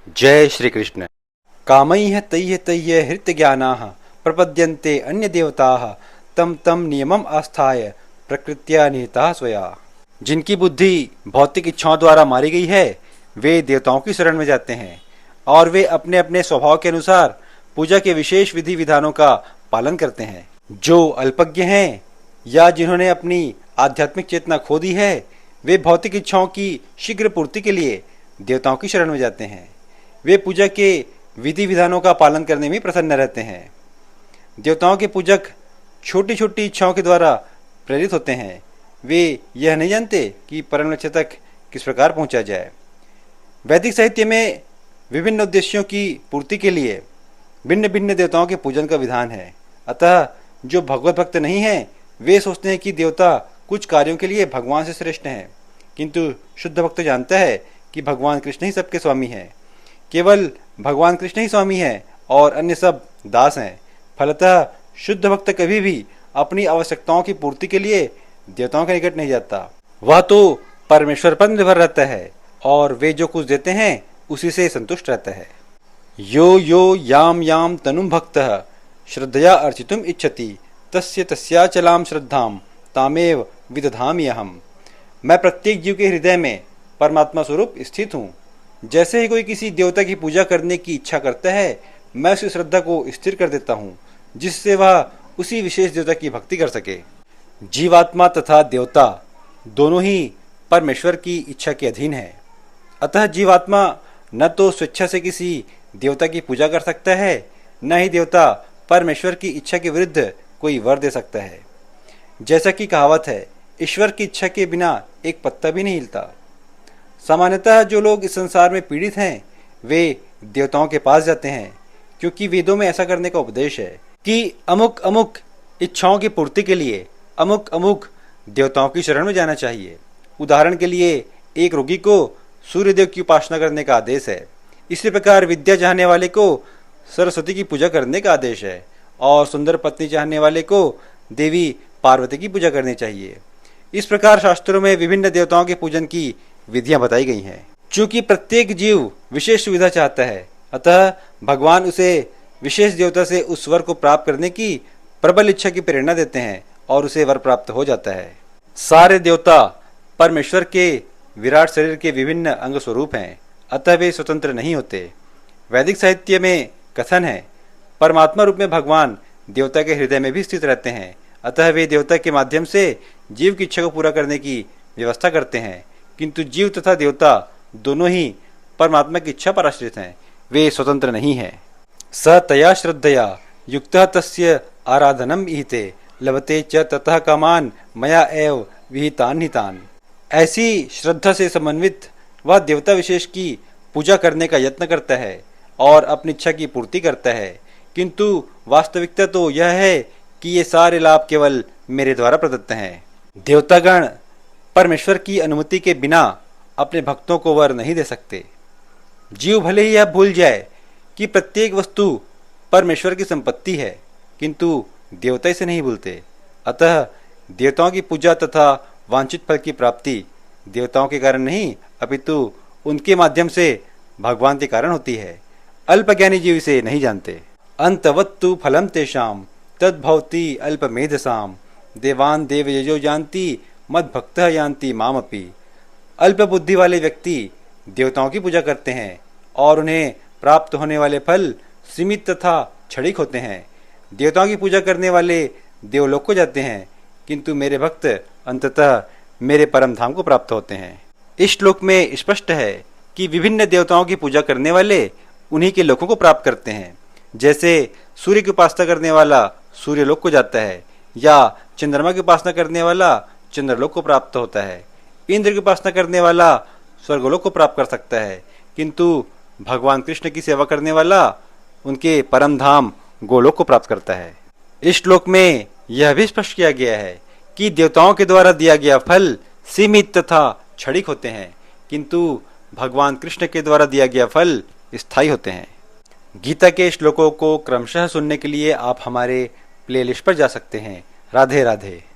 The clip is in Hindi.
जय श्री कृष्ण। कामैः तैः तैः हृतज्ञानाः प्रपद्यन्ते अन्य देवताः तम तम नियमम आस्थाय प्रकृत्या निहिताः स्वया। जिनकी बुद्धि भौतिक इच्छाओं द्वारा मारी गई है वे देवताओं की शरण में जाते हैं और वे अपने अपने स्वभाव के अनुसार पूजा के विशेष विधि विधानों का पालन करते हैं। जो अल्पज्ञ हैं या जिन्होंने अपनी आध्यात्मिक चेतना खो दी है वे भौतिक इच्छाओं की शीघ्र पूर्ति के लिए देवताओं की शरण में जाते हैं। वे पूजा के विधि विधानों का पालन करने में प्रसन्न रहते हैं। देवताओं के पूजक छोटी छोटी इच्छाओं के द्वारा प्रेरित होते हैं। वे यह नहीं जानते कि परम लक्ष्य तक किस प्रकार पहुंचा जाए। वैदिक साहित्य में विभिन्न उद्देश्यों की पूर्ति के लिए भिन्न भिन्न देवताओं के पूजन का विधान है। अतः जो भगवत भक्त नहीं हैं वे सोचते हैं कि देवता कुछ कार्यों के लिए भगवान से श्रेष्ठ हैं, किंतु शुद्ध भक्त जानता है कि भगवान कृष्ण ही सबके स्वामी हैं। केवल भगवान कृष्ण ही स्वामी हैं और अन्य सब दास हैं। फलतः शुद्ध भक्त कभी भी अपनी आवश्यकताओं की पूर्ति के लिए देवताओं के निकट नहीं जाता। वह तो परमेश्वर पर निर्भर रहता है और वे जो कुछ देते हैं उसी से संतुष्ट रहता है। यो यो याम याम तनुम भक्तः श्रद्धया अर्चितुम इच्छति तस्य तस्याचलाम श्रद्धाम तामेव विदधामि अहम्। मैं प्रत्येक जीव के हृदय में परमात्मा स्वरूप स्थित हूँ। जैसे ही कोई किसी देवता की पूजा करने की इच्छा करता है मैं उसकी श्रद्धा को स्थिर कर देता हूँ, जिससे वह उसी विशेष देवता की भक्ति कर सके। जीवात्मा तथा देवता दोनों ही परमेश्वर की इच्छा के अधीन है। अतः जीवात्मा न तो स्वेच्छा से किसी देवता की पूजा कर सकता है, न ही देवता परमेश्वर की इच्छा के विरुद्ध कोई वर दे सकता है। जैसा कि कहावत है, ईश्वर की इच्छा के बिना एक पत्ता भी नहीं हिलता। सामान्यतः जो लोग इस संसार में पीड़ित हैं वे देवताओं के पास जाते हैं, क्योंकि वेदों में ऐसा करने का उपदेश है कि अमुक अमुक इच्छाओं की पूर्ति के लिए अमुक अमुक देवताओं की शरण में जाना चाहिए। उदाहरण के लिए एक रोगी को सूर्यदेव की उपासना करने का आदेश है। इसी प्रकार विद्या चाहने वाले को सरस्वती की पूजा करने का आदेश है और सुंदर पत्नी चाहने वाले को देवी पार्वती की पूजा करनी चाहिए। इस प्रकार शास्त्रों में विभिन्न देवताओं के पूजन की विधियां बताई गई हैं। चूंकि प्रत्येक जीव विशेष सुविधा चाहता है, अतः भगवान उसे विशेष देवता से उस वर को प्राप्त करने की प्रबल इच्छा की प्रेरणा देते हैं और उसे वर प्राप्त हो जाता है। सारे देवता परमेश्वर के विराट शरीर के विभिन्न अंग स्वरूप हैं, अतः वे स्वतंत्र नहीं होते। वैदिक साहित्य में कथन है, परमात्मा रूप में भगवान देवता के हृदय में भी स्थित रहते हैं, अतः वे देवता के माध्यम से जीव की इच्छा को पूरा करने की व्यवस्था करते हैं। किंतु जीव तथा देवता दोनों ही परमात्मा की इच्छा पर आश्रित हैं, वे स्वतंत्र नहीं हैं। स तया श्रद्धया युक्तः तस्य आराधनम ईहते लभते च ततः कामान मया एव विहितान हितान। ऐसी श्रद्धा से समन्वित वह देवता विशेष की पूजा करने का यत्न करता है और अपनी इच्छा की पूर्ति करता है, किंतु वास्तविकता तो यह है कि ये सारे लाभ केवल मेरे द्वारा प्रदत्त हैं। देवतागण परमेश्वर की अनुमति के बिना अपने भक्तों को वर नहीं दे सकते। जीव भले ही यह भूल जाए कि प्रत्येक वस्तु परमेश्वर की संपत्ति है, किंतु देवता इसे नहीं भूलते। अतः देवताओं की पूजा तथा वांछित फल की प्राप्ति देवताओं के कारण नहीं अपितु उनके माध्यम से भगवान के कारण होती है। अल्पज्ञानी जीव इसे नहीं जानते। अंतवत्तु फलम तेषाम तद्भवति अल्पमेधसाम देवान देव यजो जानती मद भक्त यान्ति मामपि। अल्प बुद्धि वाले व्यक्ति देवताओं की पूजा करते हैं और उन्हें प्राप्त होने वाले फल सीमित तथा क्षणिक होते हैं। देवताओं की पूजा करने वाले देवलोक को जाते हैं, किंतु मेरे भक्त अंततः मेरे परम धाम को प्राप्त होते हैं। इस श्लोक में स्पष्ट है कि विभिन्न देवताओं की पूजा करने वाले उन्हीं के लोकों को प्राप्त करते हैं। जैसे सूर्य की उपासना करने वाला सूर्यलोक को जाता है या चंद्रमा की उपासना करने वाला चंद्रलोक को प्राप्त होता है। इंद्र की उपासना करने वाला स्वर्गलोक को प्राप्त कर सकता है, किंतु भगवान कृष्ण की सेवा करने वाला उनके परम धाम गोलोक को प्राप्त करता है। इस श्लोक में यह भी स्पष्ट किया गया है कि देवताओं के द्वारा दिया गया फल सीमित तथा क्षणिक होते हैं, किंतु भगवान कृष्ण के द्वारा दिया गया फल स्थायी होते हैं। गीता के श्लोकों को क्रमशः सुनने के लिए आप हमारे प्लेलिस्ट पर जा सकते हैं। राधे राधे।